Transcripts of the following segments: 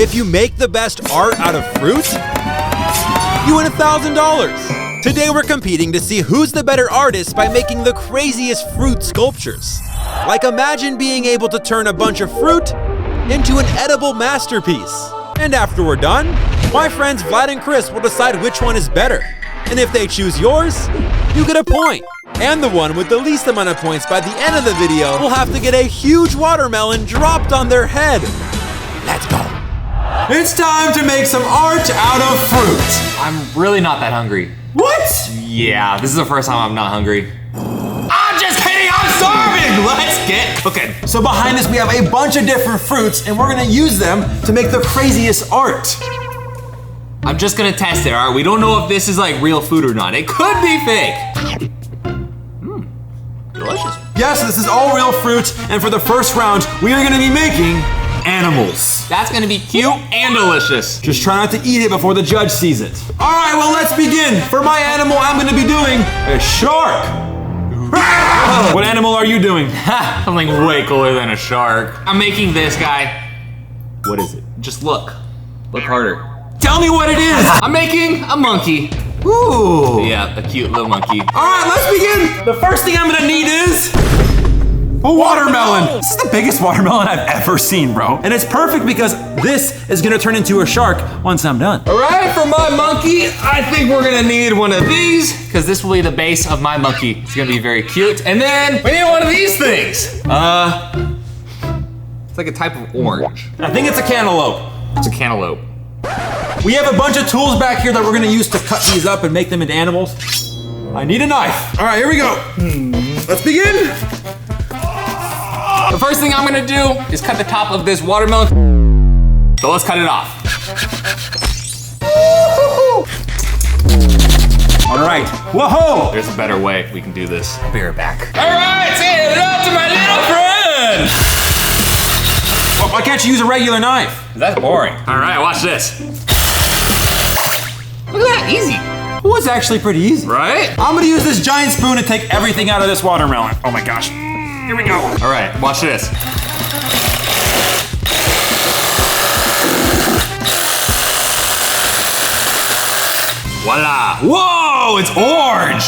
If you make the best art out of fruit, you win $1,000. Today we're competing to see who's the better artist by making the craziest fruit sculptures. Like imagine being able to turn a bunch of fruit into an edible masterpiece. And after we're done, my friends Vlad and Chris will decide which one is better. And if they choose yours, you get a point. And the one with the least amount of points by the end of the video will have to get a huge watermelon dropped on their head. Let's go. It's time to make some art out of fruit. I'm really not that hungry. What? Yeah, this is the first time I'm not hungry. I'm just kidding, I'm starving! Let's get cooking. So behind us we have a bunch of different fruits and we're gonna use them to make the craziest art. I'm just gonna test it, all right? We don't know if this is like real food or not. It could be fake. Delicious. Yes, this is all real fruit, and for the first round, we are gonna be making animals. That's gonna be cute and delicious. Just try not to eat it before the judge sees it. All right, well, let's begin. For my animal, I'm gonna be doing a shark. What animal are you doing? Something way cooler than a shark. I'm making this guy. What is it? Just look. Look harder. Tell me what it is. I'm making a monkey. Ooh. Yeah, a cute little monkey. All right, let's begin. The first thing I'm gonna need is a watermelon. This is the biggest watermelon I've ever seen, bro. And it's perfect because this is gonna turn into a shark once I'm done. All right, for my monkey, I think we're gonna need one of these because this will be the base of my monkey. It's gonna be very cute. And then we need one of these things. It's like a type of orange. I think it's a cantaloupe. It's a cantaloupe. We have a bunch of tools back here that we're gonna use to cut these up and make them into animals. I need a knife. All right, here we go. Let's begin. The first thing I'm gonna do is cut the top of this watermelon. So let's cut it off. All right, whoa! There's a better way we can do this. I'll be right back. All right, say hello to my little friend. Why can't you use a regular knife? That's boring. All right, watch this. Look at that, easy. Well, it's actually pretty easy. Right? I'm gonna use this giant spoon to take everything out of this watermelon. Oh my gosh. Here we go. All right, watch this. Voila. Whoa, it's orange.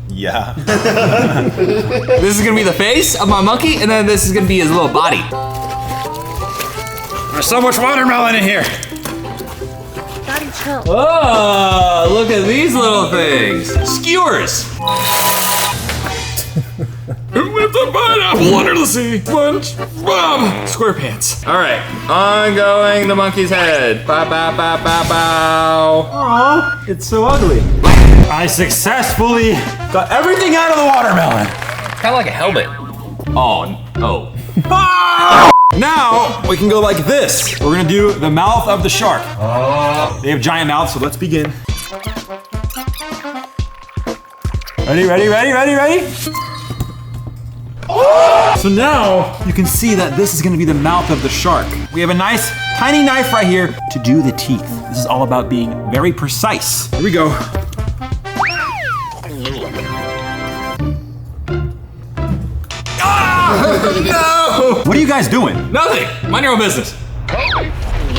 Yeah. This is gonna be the face of my monkey, and then this is gonna be his little body. There's so much watermelon in here. Daddy, chill. Oh, look at these little things. Skewers. With the pineapple under the sea. SpongeBob SquarePants. All right, on going the monkey's head. Bow, bow, bow, bow, bow. Aw, it's so ugly. I successfully got everything out of the watermelon. It's kind of like a helmet. Oh. Ah! Now we can go like this. We're gonna do the mouth of the shark. They have giant mouths, so let's begin. Ready? So now you can see that this is gonna be the mouth of the shark. We have a nice tiny knife right here to do the teeth. This is all about being very precise. Here we go. No! What are you guys doing? Nothing. Mind your own business.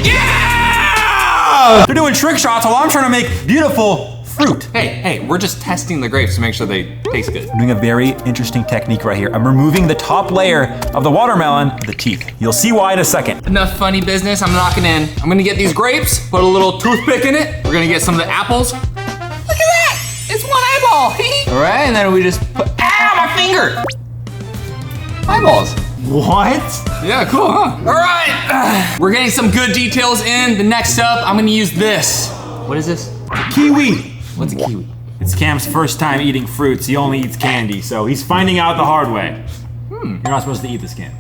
Yeah! They're doing trick shots while I'm trying to make beautiful fruit. Hey, we're just testing the grapes to make sure they taste good. I'm doing a very interesting technique right here. I'm removing the top layer of the watermelon, the teeth. You'll see why in a second. Enough funny business, I'm knocking in. I'm gonna get these grapes, put a little toothpick in it. We're gonna get some of the apples. Look at that, it's one eyeball. All right, and then we just put, my finger. Eyeballs. What? Yeah, cool, huh? All right, we're getting some good details in. The next up, I'm gonna use this. What is this? Kiwi. What's a kiwi? It's Cam's first time eating fruits. He only eats candy, so he's finding out the hard way. You're not supposed to eat this, Cam.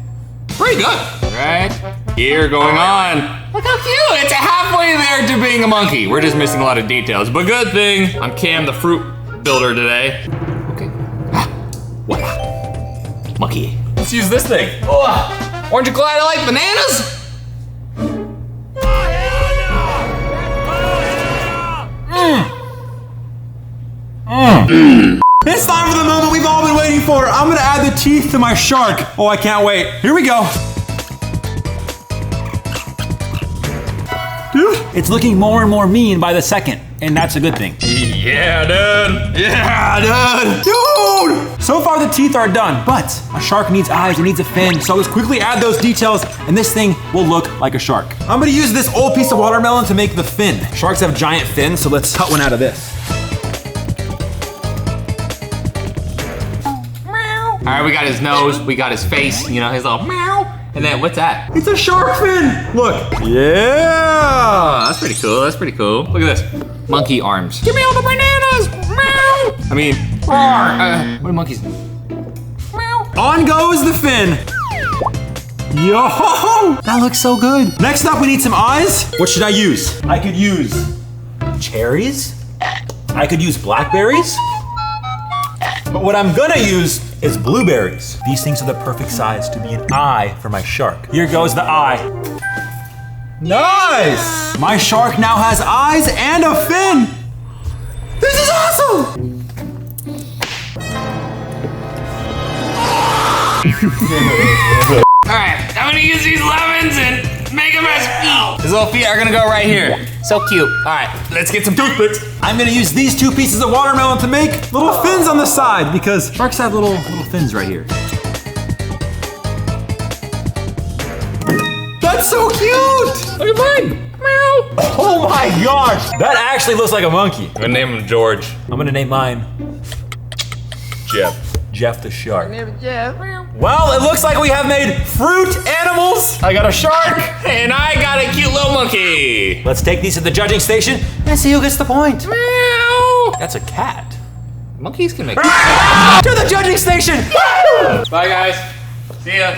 Pretty good. All right, here going on. Look how cute, it's halfway there to being a monkey. We're just missing a lot of details, but good thing I'm Cam the fruit builder today. Okay, voila, monkey. Let's use this thing. Oh, aren't you glad I like bananas? It's time for the moment we've all been waiting for. I'm gonna add the teeth to my shark. Oh, I can't wait. Here we go. It's looking more and more mean by the second, and that's a good thing. Yeah, dude. Yeah, dude. Dude! So far the teeth are done, but a shark needs eyes, it needs a fin, so let's quickly add those details, and this thing will look like a shark. I'm gonna use this old piece of watermelon to make the fin. Sharks have giant fins, so let's cut one out of this. All right, we got his nose, we got his face, you know, his little meow. And then what's that? It's a shark fin! Look! Yeah, that's pretty cool, that's pretty cool. Look at this, monkey arms. Give me all the bananas, meow. I mean, what do monkeys do? Meow. On goes the fin! Yo! That looks so good. Next up, we need some eyes. What should I use? I could use cherries. I could use blackberries. But what I'm gonna use is blueberries. These things are the perfect size to be an eye for my shark. Here goes the eye. Nice! My shark now has eyes and a fin. This is awesome! All right, I'm gonna use these lemons and make them as feet. His little feet are gonna go right here. So cute. All right, let's get some toothpicks. I'm gonna use these 2 pieces of watermelon to make little fins on the side because sharks have little fins right here. That's so cute! Look at mine. Meow. Oh my gosh! That actually looks like a monkey. I'm gonna name him George. I'm gonna name mine Jeff. Jeff the shark. Well, it looks like we have made fruit animals. I got a shark. And I got a cute little monkey. Let's take these to the judging station and see who gets the point. Meow. That's a cat. Monkeys can make To the judging station! Bye, guys. See ya.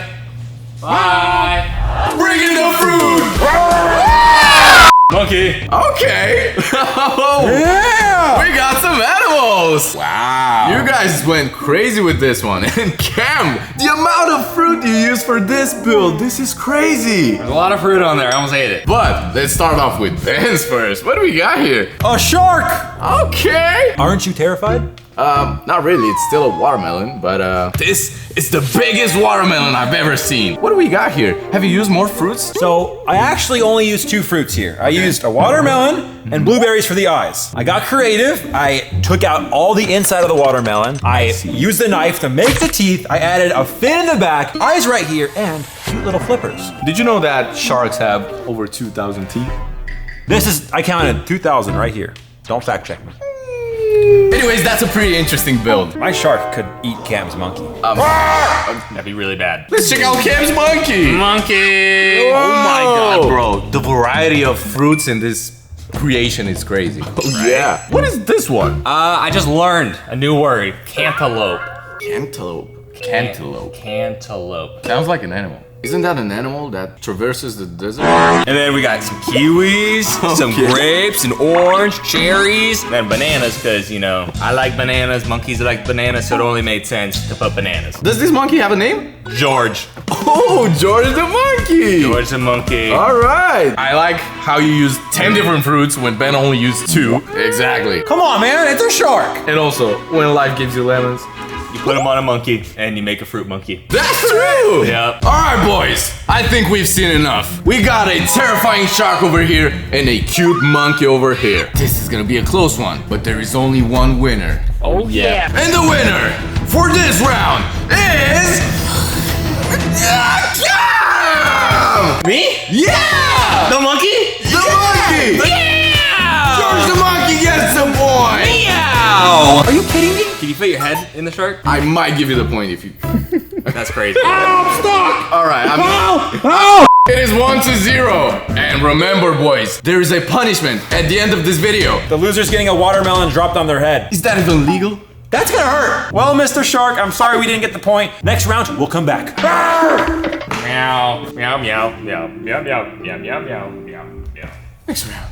Bye. Bring in the fruit! Monkey. Okay. Yeah! We got some animals. Wow. You guys went crazy with this one. And Cam, the amount of fruit you used for this build, this is crazy. There's a lot of fruit on there. I almost ate it. But let's start off with Ben's first. What do we got here? A shark! Okay. Aren't you terrified? Not really. It's still a watermelon, but this is the biggest watermelon I've ever seen. What do we got here? Have you used more fruits? So, I actually only used 2 fruits here. I used a watermelon and blueberries for the eyes. I got creative. I took out all the inside of the watermelon. I used the knife to make the teeth. I added a fin in the back, eyes right here, and cute little flippers. Did you know that sharks have over 2,000 teeth? I counted 2,000 right here. Don't fact check me. Anyways, that's a pretty interesting build. My shark could eat Cam's monkey. That'd be really bad. Let's check out Cam's monkey. Monkey. Oh my god, bro. The variety of fruits in this creation is crazy. Oh yeah. What is this one? I just learned a new word. Cantaloupe. Cantaloupe. Cantaloupe. Cantaloupe. Sounds like an animal. Isn't that an animal that traverses the desert? And then we got some kiwis, some grapes, and orange, cherries, and then bananas, because, you know, I like bananas, monkeys like bananas, so it only made sense to put bananas. Does this monkey have a name? George. Oh, George the monkey. George the monkey. All right. I like how you use 10 different fruits when Ben only used 2. Exactly. Come on, man, it's a shark. And also, when life gives you lemons. You put them on a monkey, and you make a fruit monkey. That's true! Yep. Alright, boys. I think we've seen enough. We got a terrifying shark over here and a cute monkey over here. This is gonna be a close one, but there is only one winner. Oh, yeah. And the winner for this round is... Me? Yeah! The monkey? The monkey! Yeah! George the monkey gets the point! Meow! Are you kidding me? Can you fit your head in the shark? I might give you the point if you... That's crazy. I'm stuck! Alright, It is 1-0. And remember, boys, there is a punishment at the end of this video. The loser's getting a watermelon dropped on their head. Is that even legal? That's gonna hurt. Well, Mr. Shark, I'm sorry we didn't get the point. Next round, we'll come back. Meow, meow, meow, meow, meow, meow, meow, meow, meow, meow, meow. Next round.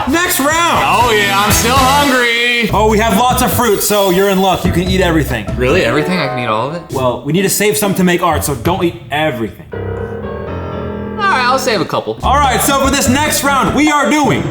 Next round! Oh yeah, I'm still hungry. Oh, we have lots of fruit, so you're in luck. You can eat everything. Really? Everything? I can eat all of it? Well, we need to save some to make art, so don't eat everything. Alright, I'll save a couple. All right, so for this next round, we are doing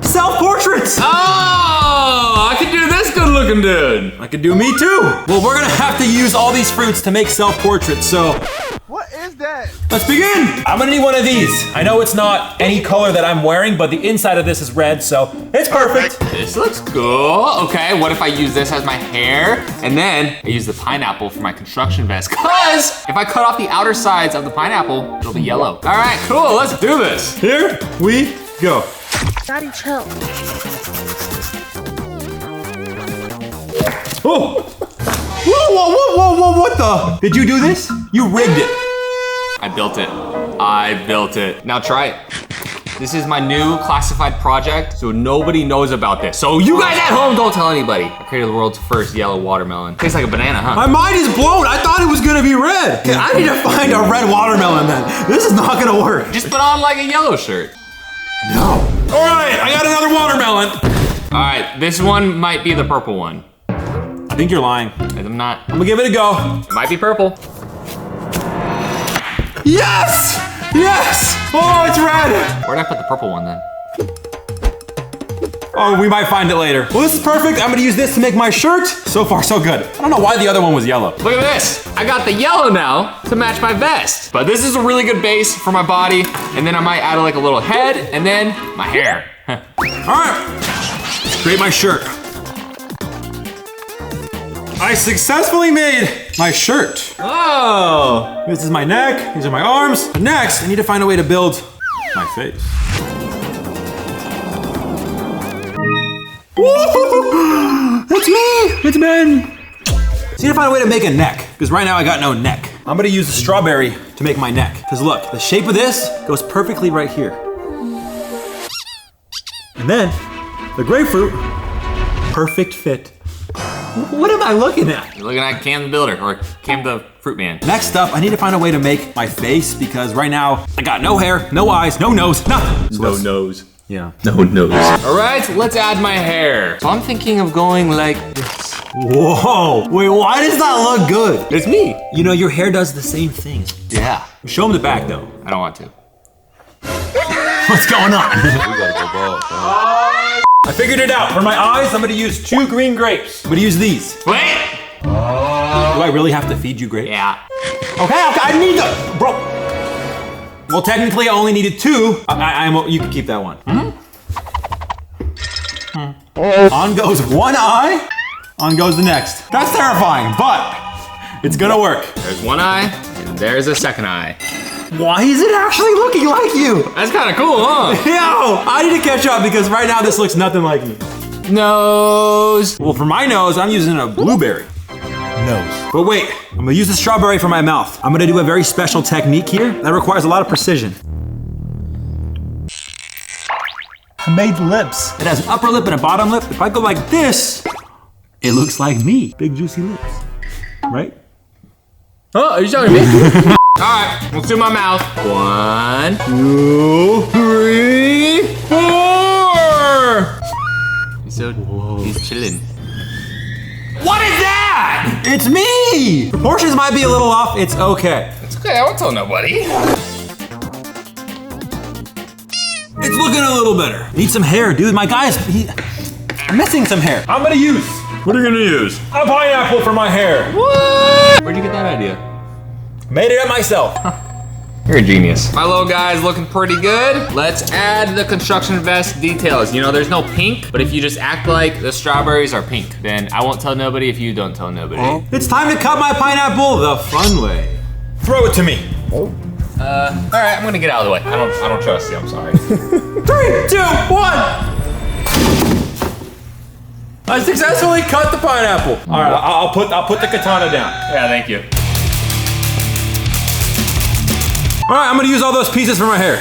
self-portraits. Oh, I can do this good looking dude. I could do me too. Well, we're gonna have to use all these fruits to make self-portraits, so... What is is that? Let's begin. I'm gonna need one of these. I know it's not any color that I'm wearing, but the inside of this is red, so it's perfect. This looks cool. Okay, what if I use this as my hair? And then I use the pineapple for my construction vest. Cause if I cut off the outer sides of the pineapple, it'll be yellow. All right, cool, let's do this. Here we go. Daddy, chill. Oh! Whoa, what the? Did you do this? You rigged it. I built it. I built it. Now try it. This is my new classified project, so nobody knows about this. So you guys at home, don't tell anybody. I created the world's first yellow watermelon. Tastes like a banana, huh? My mind is blown. I thought it was gonna be red. Okay, I need to find a red watermelon then. This is not gonna work. Just put on like a yellow shirt. No. All right, I got another watermelon. All right, this one might be the purple one. I think you're lying. I'm not. I'm gonna give it a go. It might be purple. Yes! Yes! Oh, it's red. Where'd I put the purple one then? Oh, we might find it later. Well, this is perfect. I'm gonna use this to make my shirt. So far, so good. I don't know why the other one was yellow. Look at this. I got the yellow now to match my vest. But this is a really good base for my body. And then I might add like a little head and then my hair. All right, let's create my shirt. I successfully made my shirt. Oh. This is my neck, these are my arms. And next, I need to find a way to build my face. It's me, it's Ben. So I need to find a way to make a neck, because right now I got no neck. I'm gonna use the strawberry to make my neck. Because look, the shape of this goes perfectly right here. And then, the grapefruit, perfect fit. What am I looking at? You're looking at Cam the Builder or Cam the Fruit Man. Next up, I need to find a way to make my face because right now I got no hair, no eyes, no nose, nothing. So nose. Yeah. No nose. All right, let's add my hair. So I'm thinking of going like this. Whoa, wait, why does that look good? It's me. You know, your hair does the same thing. Yeah. Show them the back though. I don't want to. What's going on? We gotta go bald. I figured it out. For my eyes, I'm gonna use 2 green grapes. I'm gonna use these. Wait. Do I really have to feed you grapes? Yeah. Okay, I need the, bro. Well, technically I only needed 2. You can keep that one. On goes one eye, on goes the next. That's terrifying, but it's gonna work. There's one eye, and there's a second eye. Why is it actually looking like you? That's kind of cool, huh? Yo, I need to catch up because right now this looks nothing like me. Nose. Well, for my nose, I'm using a blueberry nose. But wait, I'm gonna use the strawberry for my mouth. I'm gonna do a very special technique here that requires a lot of precision. I made lips. It has an upper lip and a bottom lip. If I go like this, it looks like me. Big juicy lips, right? Oh, are you showing me? All right, let's do my mouth. 1, 2, 3, 4. He's chilling. What is that? It's me! Proportions might be a little off, it's okay. It's okay, I won't tell nobody. It's looking a little better. Need some hair, dude. My guy's, I'm missing some hair. I'm gonna use. What are you gonna use? A pineapple for my hair. What? Where'd you get that idea? Made it up myself. You're a genius. My little guy's looking pretty good. Let's add the construction vest details. You know, there's no pink, but if you just act like the strawberries are pink, then I won't tell nobody if you don't tell nobody. It's time to cut my pineapple the fun way. Throw it to me. All right, I'm gonna get out of the way. I don't trust you, I'm sorry. 3, 2, 1. I successfully cut the pineapple. All right, I'll put the katana down. Yeah, thank you. All right, I'm gonna use all those pieces for my hair.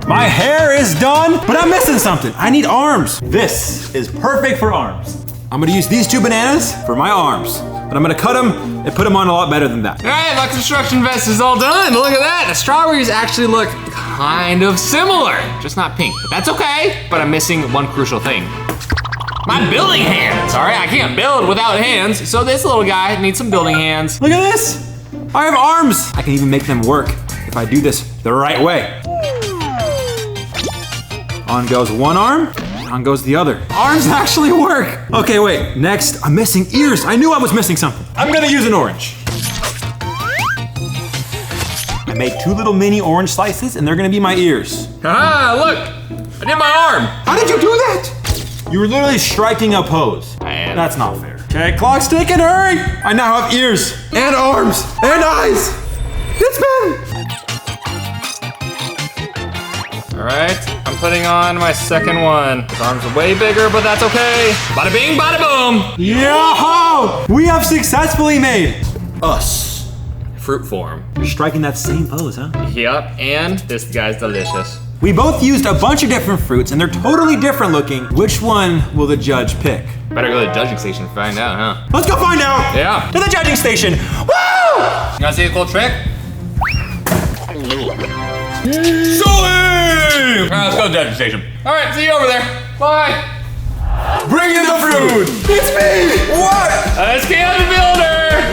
My hair is done, but I'm missing something. I need arms. This is perfect for arms. I'm gonna use these 2 bananas for my arms, but I'm gonna cut them and put them on a lot better than that. All right, my construction vest is all done. Look at that. The strawberries actually look kind of similar, just not pink, but that's okay. But I'm missing one crucial thing. My building hands, all right? I can't build without hands, so this little guy needs some building hands. Look at this. I have arms. I can even make them work if I do this the right way. On goes one arm, on goes the other. Arms actually work. Okay, wait, next, I'm missing ears. I knew I was missing something. I'm gonna use an orange. I made 2 little mini orange slices, and they're gonna be my ears. Ah, look! I did my arm! How did you do that? You were literally striking a pose. I am. That's not fair. Okay, clock's ticking, hurry! I now have ears, and arms, and eyes! It's Ben! Alright, I'm putting on my second one. His arms are way bigger, but that's okay. Bada bing, bada boom! Yo! We have successfully made us. Fruit form. You're striking that same pose, huh? Yep, and this guy's delicious. We both used a bunch of different fruits, and they're totally different looking. Which one will the judge pick? Better go to the judging station and find out, huh? Let's go find out! Yeah. To the judging station! Woo! You wanna see a cool trick? Alright, let's go to the judging station. Alright, see you over there. Bye. Bring in the fruit! It's me! What? Let's get the builder!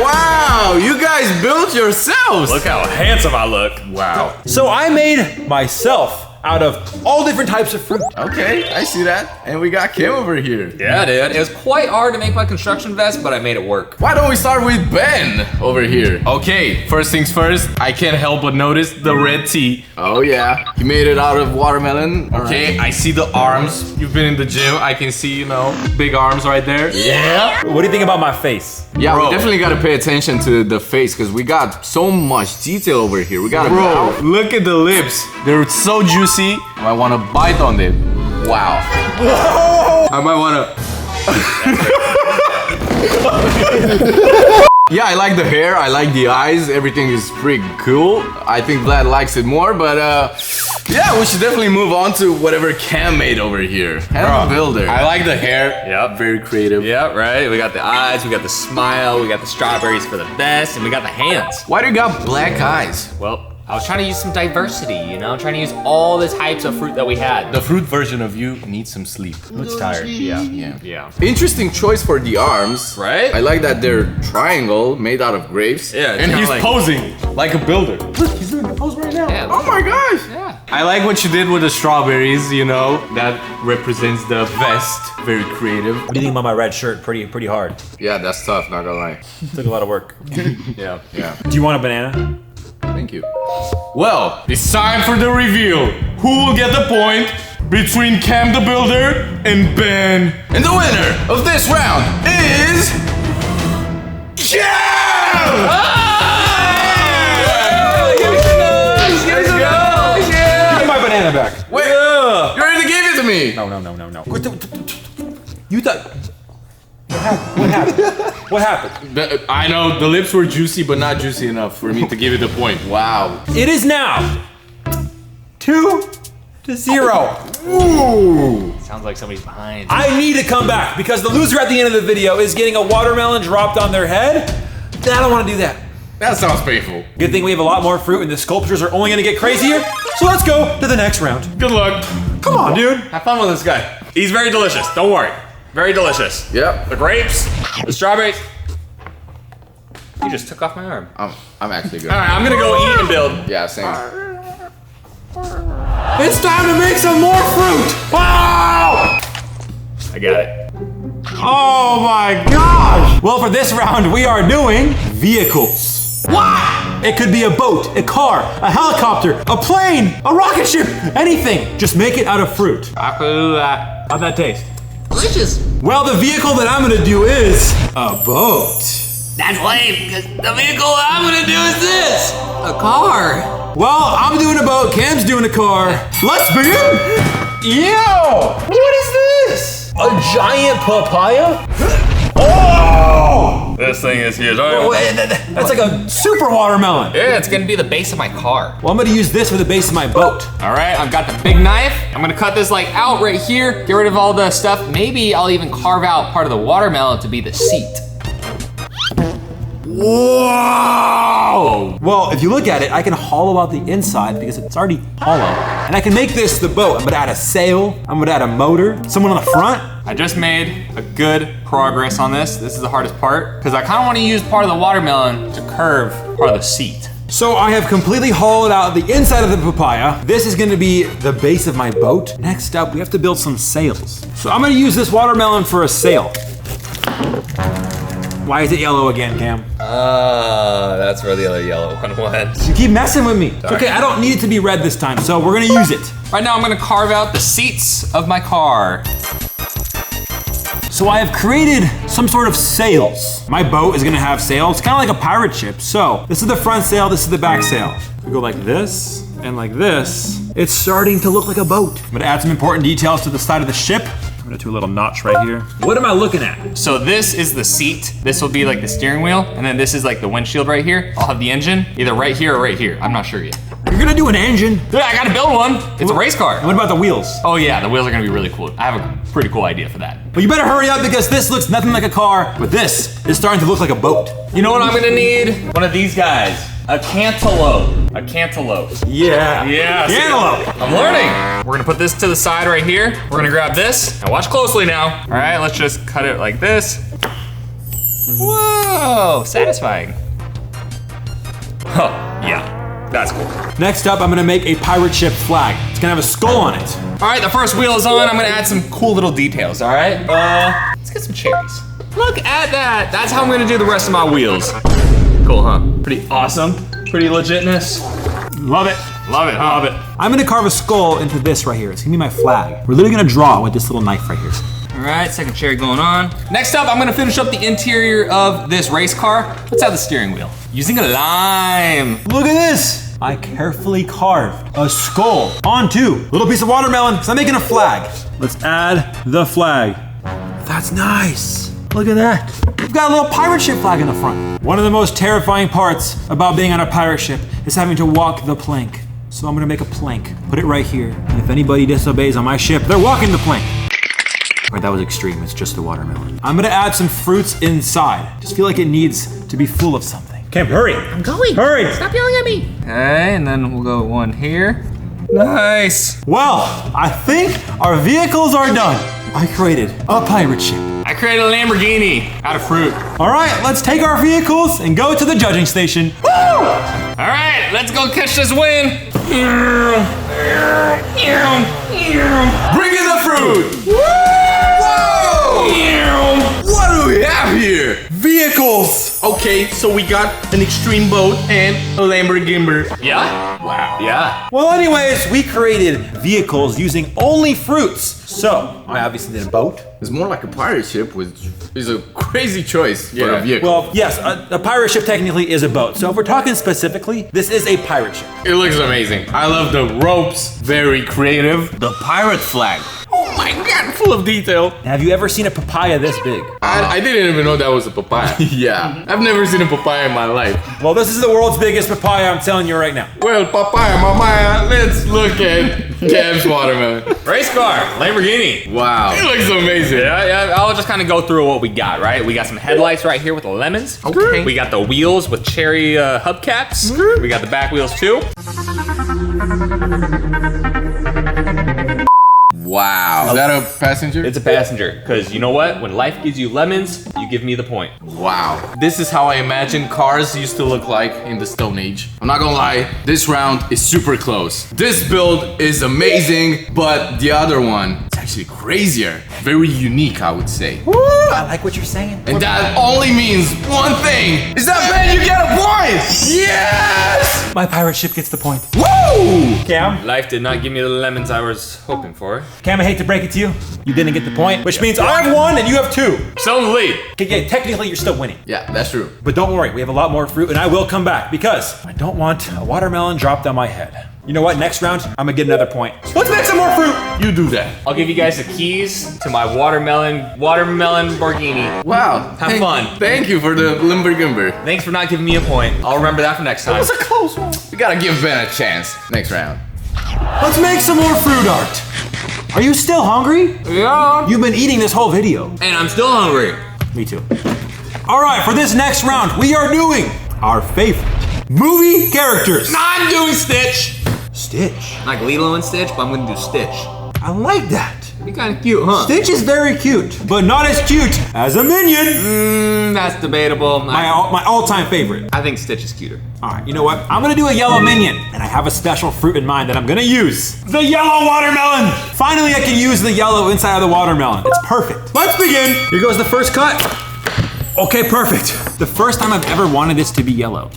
Wow, you guys built yourselves! Look how handsome I look. Wow. So I made myself out of all different types of fruit. Okay, I see that. And we got Kim over here. Yeah, dude. It was quite hard to make my construction vest, but I made it work. Why don't we start with Ben over here? Okay, first things first, I can't help but notice the red tea. Oh yeah, he made it out of watermelon. Okay, I see the arms. You've been in the gym, I can see, you know, big arms right there. Yeah. What do you think about my face? Yeah, Bro. we definitely gotta pay attention to the face because we got so much detail over here. We got Bro, look at the lips. They're so juicy. I wanna bite on them. Wow. I might wanna. Yeah, I like the hair. I like the eyes. Everything is pretty cool. I think Vlad likes it more, but yeah, we should definitely move on to whatever Cam made over here. Cam the builder. I like the hair. Yep. Very creative. Yeah, right. We got the eyes, we got the smile, we got the strawberries for the best, and we got the hands. Why do you got black eyes? Well, I was trying to use some diversity, you know? Trying to use all the types of fruit that we had. The fruit version of you needs some sleep. Looks tired. Yeah. Interesting choice for the arms. Right? I like that they're triangle made out of grapes. Yeah, it's and kinda he's like- posing like a builder. Look, he's doing the pose right now. Yeah. Oh my gosh. Yeah. I like what you did with the strawberries, you know, that represents the vest. Very creative. What do you think about my red shirt? Pretty hard. Yeah, that's tough, not gonna lie. Took a lot of work. Yeah. Yeah, Do you want a banana? thank you. Well, it's time for the reveal. Who will get the point between Cam the Builder and Ben? And the winner of this round is... Cam! Give my banana back. Wait, you already gave it to me. No. You thought... What happened? What happened? I know the lips were juicy, but not juicy enough for me to give it a point. Wow. It is now 2-0. Ooh. Sounds like somebody's behind. I need to come back because the loser at the end of the video is getting a watermelon dropped on their head. I don't want to do that. That sounds painful. Good thing we have a lot more fruit and the sculptures are only going to get crazier. So let's go to the next round. Good luck. Come on, dude. Have fun with this guy. He's very delicious. Don't worry. Very delicious. Yep. The grapes, the strawberries. You just took off my arm. I'm actually good. All right, I'm gonna go eat and build. Yeah, same. It's time to make some more fruit. Wow! I got it. Oh my gosh! Well, for this round, we are doing vehicles. What? It could be a boat, a car, a helicopter, a plane, a rocket ship, anything. Just make it out of fruit. I could do that. How'd that taste? Delicious. Well, the vehicle that I'm gonna do is a boat. That's lame, because the vehicle I'm gonna do is this. A car. Well, I'm doing a boat, Cam's doing a car. Let's begin! Yo! What is this? A giant papaya? Oh! This thing is huge. That's like a super watermelon. Yeah, it's gonna be the base of my car. Well, I'm gonna use this for the base of my boat. All right, I've got the big knife. I'm gonna cut this like out right here, get rid of all the stuff. Maybe I'll even carve out part of the watermelon to be the seat. Whoa! Well, if you look at it, I can hollow out the inside because it's already hollow. And I can make this the boat. I'm gonna add a sail, I'm gonna add a motor, someone on the front. I just made a good progress on this. This is the hardest part, because I kind of want to use part of the watermelon to curve part of the seat. So I have completely hollowed out the inside of the papaya. This is gonna be the base of my boat. Next up, we have to build some sails. So I'm gonna use this watermelon for a sail. Why is it yellow again, Cam? That's where the other yellow one went. You keep messing with me. It's okay, I don't need it to be red this time, so we're gonna use it. Right now I'm gonna carve out the seats of my car. So I have created some sort of sails. My boat is gonna have sails, kind of like a pirate ship. So this is the front sail, this is the back sail. We go like this and like this. It's starting to look like a boat. I'm gonna add some important details to the side of the ship. I'm gonna do a little notch right here. What am I looking at? So this is the seat. This will be like the steering wheel. And then this is like the windshield right here. I'll have the engine either right here or right here. I'm not sure yet. You're gonna do an engine? Dude, I gotta build one. It's a race car. And what about the wheels? Oh yeah, the wheels are gonna be really cool. I have a pretty cool idea for that. Well, you better hurry up because this looks nothing like a car, but this is starting to look like a boat. You know what I'm gonna need? One of these guys. A cantaloupe. A cantaloupe. Yeah. Yeah. Cantaloupe. I'm learning. We're gonna put this to the side right here. We're gonna grab this. Now watch closely now. All right, let's just cut it like this. Whoa, satisfying. Huh, yeah. That's cool. Next up, I'm gonna make a pirate ship flag. It's gonna have a skull on it. All right, the first wheel is on. I'm gonna add some cool little details, all right? Let's get some cherries. Look at that. That's how I'm gonna do the rest of my wheels. Cool, huh? Pretty awesome. Pretty legitness. Love it. Love it, huh? Love it. I'm gonna carve a skull into this right here. It's gonna be my flag. We're literally gonna draw with this little knife right here. All right, second cherry going on. Next up, I'm gonna finish up the interior of this race car. Let's add the steering wheel. Using a lime. Look at this. I carefully carved a skull onto a little piece of watermelon because I'm making a flag. Let's add the flag. That's nice. Look at that. We've got a little pirate ship flag in the front. One of the most terrifying parts about being on a pirate ship is having to walk the plank. So I'm gonna make a plank, put it right here. And if anybody disobeys on my ship, they're walking the plank. Right, that was extreme, it's just the watermelon. I'm gonna add some fruits inside. Just feel like it needs to be full of something. Cam, hurry. I'm going. Hurry. Stop yelling at me. Okay, and then we'll go one here. Nice. Well, I think our vehicles are done. I created a pirate ship. I created a Lamborghini out of fruit. All right, let's take our vehicles and go to the judging station. Woo! All right, let's go catch this win. Bring in the fruit! Whoa! What do we have here? Vehicles! Okay, so we got an extreme boat and a Lamborghini. Yeah? Wow. Yeah. Well, anyways, we created vehicles using only fruits. So, I obviously did a boat. It's more like a pirate ship, which is a crazy choice for a vehicle. Well, yes, a pirate ship technically is a boat. So if we're talking specifically, this is a pirate ship. It looks amazing. I love the ropes, very creative. The pirate flag. Oh my god, full of detail. Have you ever seen a papaya this big? I didn't even know that was a papaya. Yeah, I've never seen a papaya in my life. Well, this is the world's biggest papaya, I'm telling you right now. Well, papaya, mamaya, let's look at Cam's watermelon. Race car, Lamborghini. Wow. It looks amazing. Yeah, I'll just kind of go through what we got, right? We got some headlights right here with the lemons. Okay. We got the wheels with cherry hubcaps. We got the back wheels too. Wow. Is that a passenger? It's a passenger, because you know what? When life gives you lemons, you give me the point. Wow. This is how I imagine cars used to look like in the Stone Age. I'm not gonna lie, this round is super close. This build is amazing, but the other one, it's actually crazier. Very unique, I would say. Woo, I like what you're saying. And that only means one thing. Is that man, you get a point! Yes! My pirate ship gets the point. Woo! Cam? Life did not give me the lemons I was hoping for. Cam, I hate to break it to you. You didn't get the point, which means I have one and you have two. Still in the lead. Okay, yeah, technically you're still winning. Yeah, that's true. But don't worry, we have a lot more fruit and I will come back because I don't want a watermelon dropped on my head. You know what, next round, I'm gonna get another point. Let's make some more fruit. You do that. I'll give you guys the keys to my watermelon Lamborghini. Wow. Have fun. Thank you for the Limburgumber. Thanks for not giving me a point. I'll remember that for next time. That was a close one. We gotta give Ben a chance next round. Let's make some more fruit art. Are you still hungry? Yeah. You've been eating this whole video. And I'm still hungry. Me too. All right, for this next round, we are doing our favorite movie characters. I'm doing Stitch. Stitch. Like Lilo and Stitch, but I'm gonna do Stitch. I like that. Be kind of cute, huh? Stitch is very cute, but not as cute as a minion. That's debatable. My all-time favorite. I think Stitch is cuter. All right, you know what? I'm gonna do a yellow minion, and I have a special fruit in mind that I'm gonna use. The yellow watermelon! Finally, I can use the yellow inside of the watermelon. It's perfect. Let's begin. Here goes the first cut. Okay, perfect. The first time I've ever wanted this to be yellow.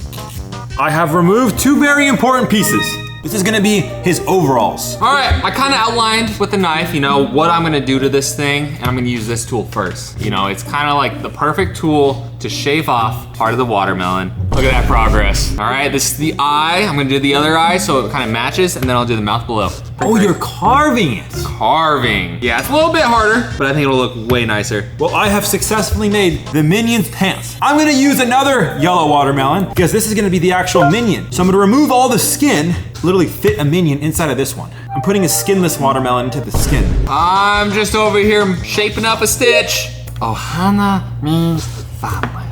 I have removed two very important pieces. This is gonna be his overalls. All right, I kind of outlined with the knife, you know, what I'm gonna do to this thing, and I'm gonna use this tool first. You know, it's kind of like the perfect tool to shave off part of the watermelon. Look at that progress. All right, this is the eye. I'm gonna do the other eye so it kind of matches, and then I'll do the mouth below. Oh, you're carving it. Carving. Yeah, it's a little bit harder, but I think it'll look way nicer. Well, I have successfully made the Minion's pants. I'm gonna use another yellow watermelon because this is gonna be the actual Minion. So I'm gonna remove all the skin, literally fit a Minion inside of this one. I'm putting a skinless watermelon into the skin. I'm just over here shaping up a Stitch. Ohana means family.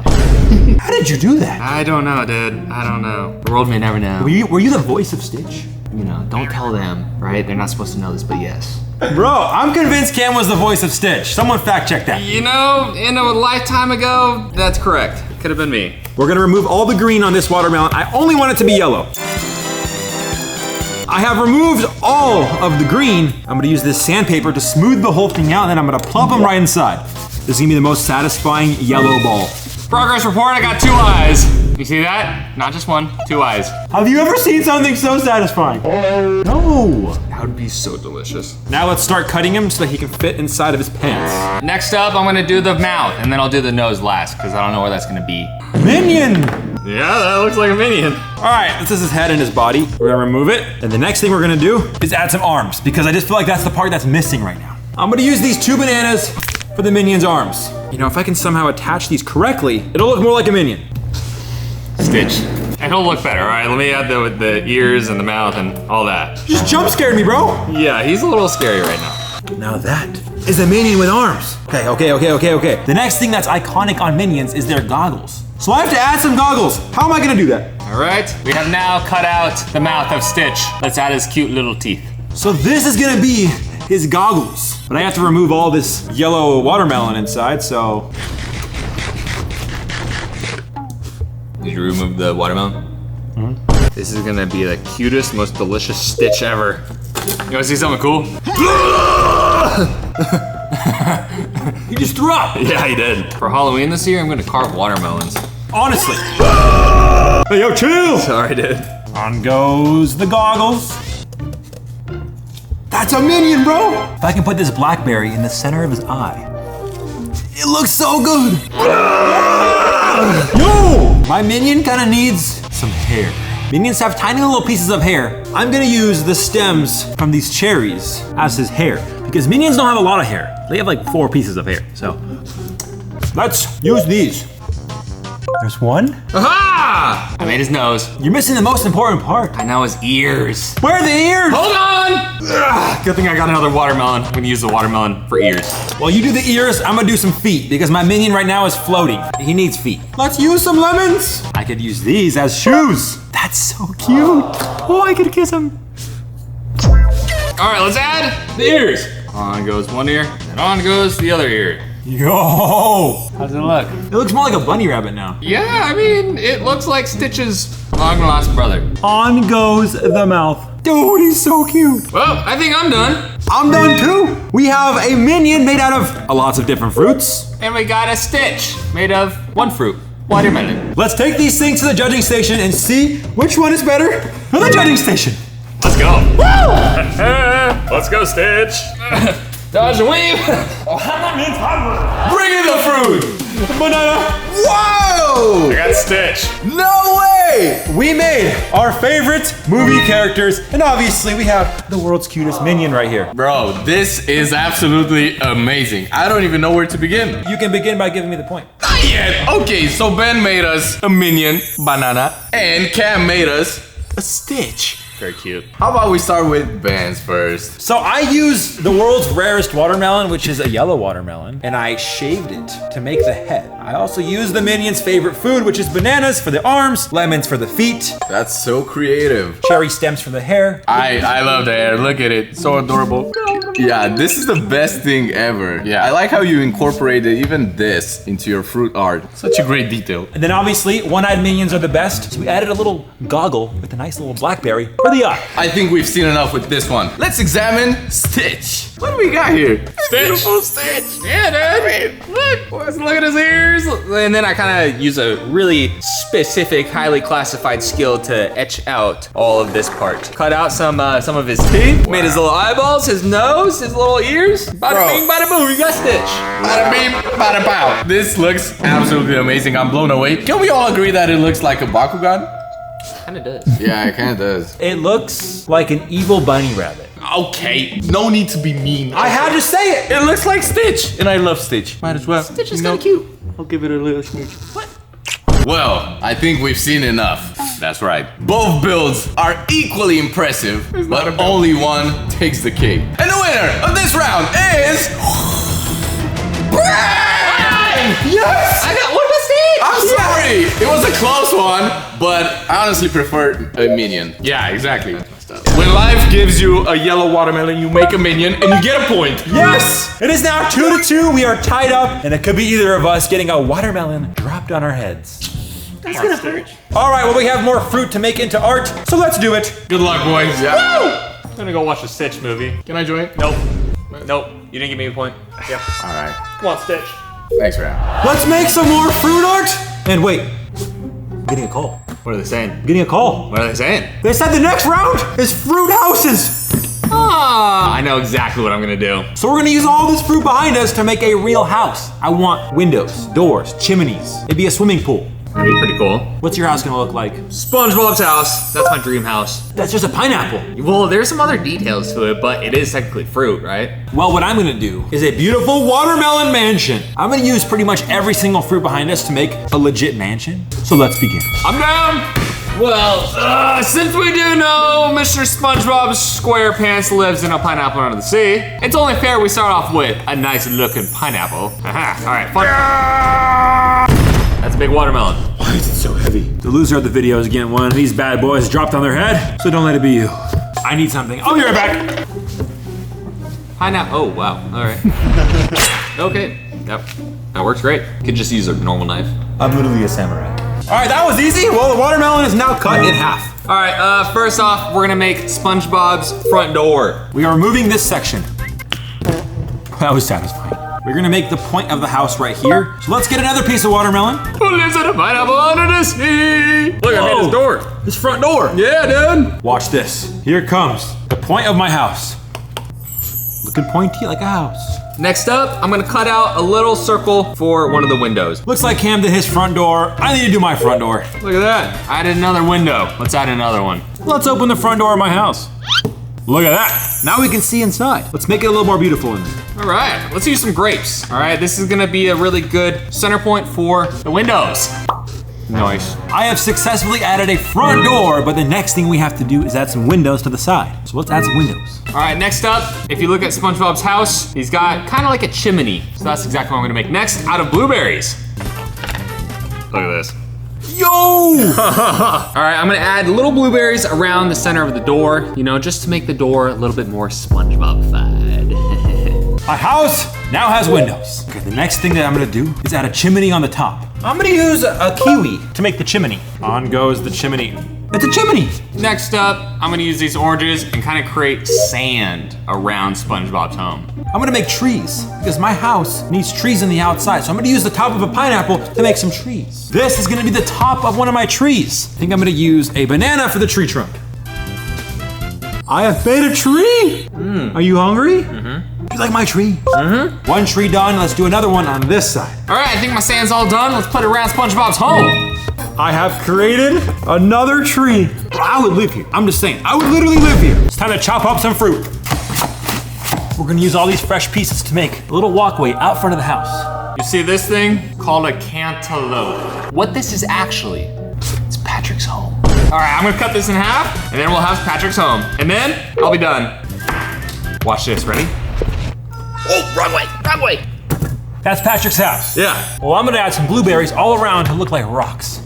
How did you do that? I don't know, dude. I don't know. The world may never know. Were you the voice of Stitch? You know, don't tell them, right? They're not supposed to know this, but yes. Bro, I'm convinced Cam was the voice of Stitch. Someone fact check that. You know, in a lifetime ago, that's correct. Could have been me. We're gonna remove all the green on this watermelon. I only want it to be yellow. I have removed all of the green. I'm gonna use this sandpaper to smooth the whole thing out, and then I'm gonna plump them right inside. This is gonna be the most satisfying yellow ball. Progress report, I got 2 eyes. You see that? Not just 1, 2 eyes. Have you ever seen something so satisfying? No. That would be so delicious. Now let's start cutting him so that he can fit inside of his pants. Next up, I'm gonna do the mouth, and then I'll do the nose last, because I don't know where that's gonna be. Minion! Yeah, that looks like a minion. All right, this is his head and his body. We're gonna remove it. And the next thing we're gonna do is add some arms, because I just feel like that's the part that's missing right now. I'm gonna use these 2 bananas for the Minion's arms. You know, if I can somehow attach these correctly, it'll look more like a Minion. Stitch. And it'll look better, all right? Let me add the ears and the mouth and all that. You just jump scared me, bro. Yeah, he's a little scary right now. Now that is a Minion with arms. Okay. The next thing that's iconic on Minions is their goggles. So I have to add some goggles. How am I gonna do that? All right, we have now cut out the mouth of Stitch. Let's add his cute little teeth. So this is gonna be his goggles. But I have to remove all this yellow watermelon inside, so. Did you remove the watermelon? This is gonna be the cutest, most delicious Stitch ever. You wanna see something cool? He just threw up. Yeah, he did. For Halloween this year, I'm gonna carve watermelons. Honestly. Hey, yo, chill. Sorry, dude. On goes the goggles. That's a Minion, bro. If I can put this blackberry in the center of his eye, it looks so good. Yo, my Minion kind of needs some hair. Minions have tiny little pieces of hair. I'm gonna use the stems from these cherries as his hair because Minions don't have a lot of hair. They have like 4 pieces of hair. So let's use these. There's one. Aha! I made his nose. You're missing the most important part. I know his ears. Where are the ears? Hold on! Ugh, good thing I got another watermelon. I'm gonna use the watermelon for ears. While you do the ears, I'm gonna do some feet because my Minion right now is floating. He needs feet. Let's use some lemons. I could use these as shoes. That's so cute. Oh, I could kiss him. All right, let's add the ears. On goes one ear, and on goes the other ear. Yo! How does it look? It looks more like a bunny rabbit now. Yeah, I mean, it looks like Stitch's long lost brother. On goes the mouth. Dude, he's so cute. Well, I think I'm done. I'm done too. We have a Minion made out of lots of different fruits. And we got a Stitch made of one fruit, watermelon. Let's take these things to the judging station and see which one is better for the judging station. Let's go. Woo! Let's go, Stitch. Dodge and weave. Bring in the fruit. Banana. Whoa! I got Stitch. No way! We made our favorite movie characters, and obviously we have the world's cutest Minion right here. Bro, this is absolutely amazing. I don't even know where to begin. You can begin by giving me the point. Not yet. Okay, so Ben made us a Minion, banana, and Cam made us a Stitch. Very cute. How about we start with Ben's first? So I used the world's rarest watermelon, which is a yellow watermelon, and I shaved it to make the head. I also used the Minion's favorite food, which is bananas for the arms, lemons for the feet, That's so creative. cherry stems for the hair. I love the hair. Look at it. So adorable. Yeah, this is the best thing ever. Yeah, I like how you incorporated even this into your fruit art. Such a great detail. And then obviously, one-eyed Minions are the best, so we added a little goggle with a nice little blackberry for the eye. I think we've seen enough with this one. Let's examine Stitch. What do we got here? Stitch. Beautiful Stitch. Yeah, dude. Look, Look at his ears. And then I kind of use a really specific, highly classified skill to etch out all of this part. Cut out some of his teeth, made his little eyeballs, his nose, his little ears. Bada bing, bada boom, you got Stitch. Bada beam, bada pow. This looks absolutely amazing. I'm blown away. Can we all agree that it looks like a Bakugan? Kinda does. Yeah, it kind of does. It looks like an evil bunny rabbit. Okay, no need to be mean. I had to say it. It looks like Stitch, and I love Stitch. Might as well. Stitch is kinda cute. I'll give it a little smooch. What? Well, I think we've seen enough. That's right. Both builds are equally impressive, but only one takes the cake. And the winner of this round is... Brian! Yes! I got one mistake! I'm sorry! It was a close one, but I honestly prefer a minion. Yeah, exactly. When life gives you a yellow watermelon, you make a minion and you get a point. Yes! It is now 2-2. We are tied up, and it could be either of us getting a watermelon dropped on our heads. That's gonna hurt. All right, well, we have more fruit to make into art, so let's do it. Good luck, boys. Yeah. I'm gonna go watch the Stitch movie. Can I join? Nope. Nope. You didn't give me a point. Yep. All right. Come on, Stitch. Thanks, Ryan. Let's make some more fruit art. And wait, I'm getting a call. What are they saying? I'm getting a call. What are they saying? They said the next round is fruit houses. I know exactly what I'm gonna do. So we're gonna use all this fruit behind us to make a real house. I want windows, doors, chimneys. It'd be a swimming pool. That'd be pretty cool. What's your house gonna look like? SpongeBob's house. That's my dream house. That's just a pineapple. Well, there's some other details to it, but it is technically fruit, right? Well, what I'm gonna do is a beautiful watermelon mansion. I'm gonna use pretty much every single fruit behind us to make a legit mansion. So let's begin. I'm down. Well, since we do know Mr. SpongeBob SquarePants lives in a pineapple under the sea, it's only fair we start off with a nice looking pineapple. All right, fun. That's a big watermelon. Why is it so heavy? The loser of the video is getting one of these bad boys dropped on their head, so don't let it be you. I need something. I'll be right back. Pineapple. Oh, wow. All right. Okay. Yep. That works great. Could just use a normal knife. I'm literally a samurai. All right, that was easy. Well, the watermelon is now cut in half. All right, first off, we're gonna make SpongeBob's front door. We are removing this section. That was satisfying. We're gonna make the point of the house right here. So let's get another piece of watermelon. Who lives in a pineapple under the sea? Look, I made his door. This front door. Yeah, dude. Watch this. Here it comes. The point of my house. Looking pointy like a house. Next up, I'm gonna cut out a little circle for one of the windows. Looks like Cam did his front door. I need to do my front door. Look at that. I added another window. Let's add another one. Let's open the front door of my house. Look at that. Now we can see inside. Let's make it a little more beautiful in there. All right, let's use some grapes. All right, this is gonna be a really good center point for the windows. Nice. I have successfully added a front door, but the next thing we have to do is add some windows to the side. So let's add some windows. All right, next up, if you look at SpongeBob's house, he's got kind of like a chimney. So that's exactly what I'm gonna make next out of blueberries. Look at this. Yo! All right, I'm gonna add little blueberries around the center of the door, you know, just to make the door a little bit more SpongeBob-fied. My house now has windows. Okay, the next thing that I'm gonna do is add a chimney on the top. I'm gonna use a kiwi to make the chimney. On goes the chimney. It's a chimney. Next up, I'm gonna use these oranges and kind of create sand around SpongeBob's home. I'm gonna make trees because my house needs trees on the outside. So I'm gonna use the top of a pineapple to make some trees. This is gonna be the top of one of my trees. I think I'm gonna use a banana for the tree trunk. I have made a tree. Are you hungry? Do you like my tree? One tree done, let's do another one on this side. All right, I think my sand's all done. Let's put it around SpongeBob's home. I have created another tree. I would live here. I'm just saying, I would literally live here. It's time to chop up some fruit. We're gonna use all these fresh pieces to make a little walkway out front of the house. You see this thing called a cantaloupe. What this is actually, it's Patrick's home. All right, I'm gonna cut this in half, and then we'll have Patrick's home. And then I'll be done. Watch this, ready? Oh, wrong way, wrong way. That's Patrick's house. Yeah. Well, I'm gonna add some blueberries all around to look like rocks.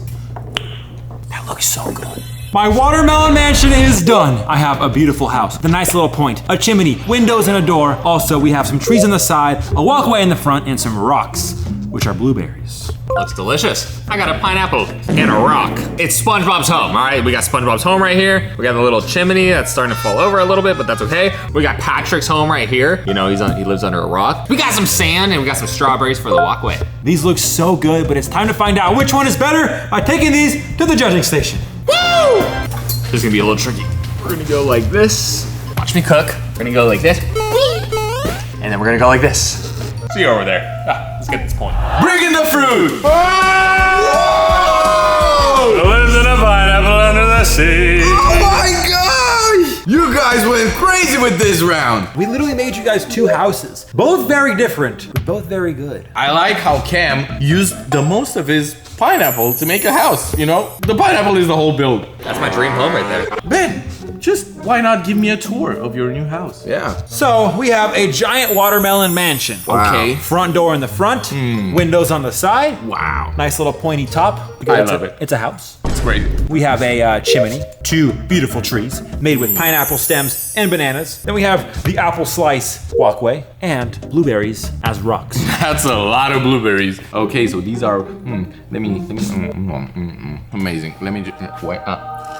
That looks so good. My watermelon mansion is done. I have a beautiful house with a nice little point, a chimney, windows, and a door. Also, we have some trees on the side, a walkway in the front, and some rocks, which are blueberries. Looks delicious. I got a pineapple and a rock. It's SpongeBob's home, all right? We got SpongeBob's home right here. We got the little chimney that's starting to fall over a little bit, but that's okay. We got Patrick's home right here. You know, he lives under a rock. We got some sand and we got some strawberries for the walkway. These look so good, but it's time to find out which one is better by taking these to the judging station. Woo! This is gonna be a little tricky. We're gonna go like this. Watch me cook. We're gonna go like this. And then we're gonna go like this. See you over there. Let's get this point. Bring in the fruit! Lives in a pineapple under the sea. Oh my gosh! You guys went crazy with this round. We literally made you guys 2 houses. Both very different, but both very good. I like how Cam used the most of his pineapple to make a house, you know? The pineapple is the whole build. That's my dream home right there. Ben, just why not give me a tour of your new house? Yeah. So we have a giant watermelon mansion. Wow. Okay. Front door in the front, windows on the side. Wow. Nice little pointy top. I love it. It's a house. It's great. We have a chimney, 2 beautiful trees made with pineapple stems and bananas. Then we have the apple slice walkway and blueberries as rocks. That's a lot of blueberries. Okay, so these are, amazing. Let me just, wait,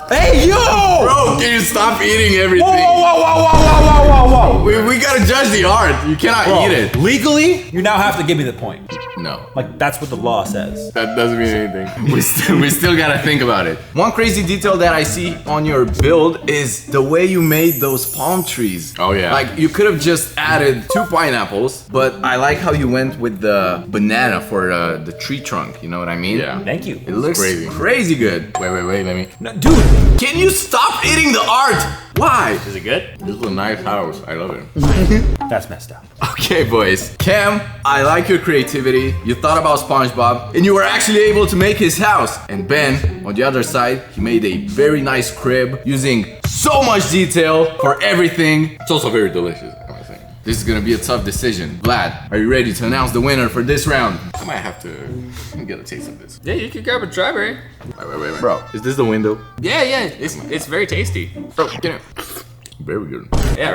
Hey, yo! Bro, can you stop eating everything? Whoa. We gotta judge the art. You cannot eat it. Legally, you now have to give me the point. No. Like, that's what the law says. That doesn't mean anything. We still gotta think about it. One crazy detail that I see on your build is the way you made those palm trees. Oh yeah. Like you could have just added 2 pineapples, but I like how you went with the banana for the tree trunk. You know what I mean? Yeah. Thank you. It looks crazy good. Wait, let me. No, dude. Can you stop eating the art? Why? Is it good? This is a nice house. I love it. That's messed up. Okay, boys. Cam, I like your creativity. You thought about SpongeBob, and you were actually able to make his house. And Ben, on the other side, he made a very nice crib using so much detail for everything. It's also very delicious, I must say. This is gonna be a tough decision. Vlad, are you ready to announce the winner for this round? I might have to get a taste of this. Yeah, you can grab a strawberry. Wait. Bro, is this the window? Yeah, it's very tasty. Bro, get it. Very good. Yeah,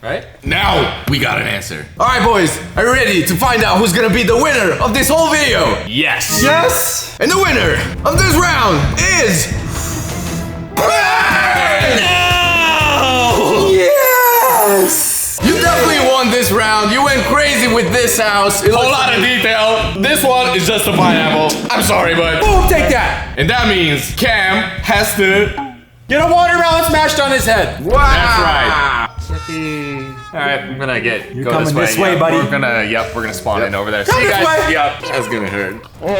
right? Now we got an answer. All right, boys, are you ready to find out who's gonna be the winner of this whole video? Yes. Yes! And the winner of this round is... Ben! No! Yes! You definitely won this round. You went crazy with this house. A whole lot of detail. This one is just a pineapple. I'm sorry, but... Boom, take that! And that means Cam has to... Get a watermelon smashed on his head. Wow! That's right. All right, I'm gonna go coming this way. Yeah, buddy. We're gonna spawn in over there. Come See you this guys. way. Yep. That's gonna hurt. No, I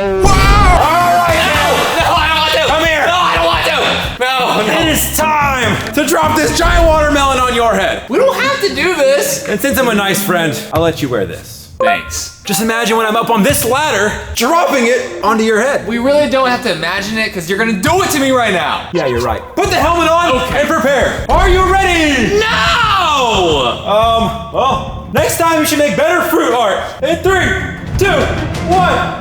don't want to. Come here. No, I don't want to. No. It is time to drop this giant watermelon on your head. We don't have to do this. And since I'm a nice friend, I'll let you wear this. Thanks. Just imagine when I'm up on this ladder, dropping it onto your head. We really don't have to imagine it because you're gonna do it to me right now. Yeah, you're right. Put the helmet on and prepare. Are you ready? No! Well, next time you should make better fruit art. In 3, 2, 1.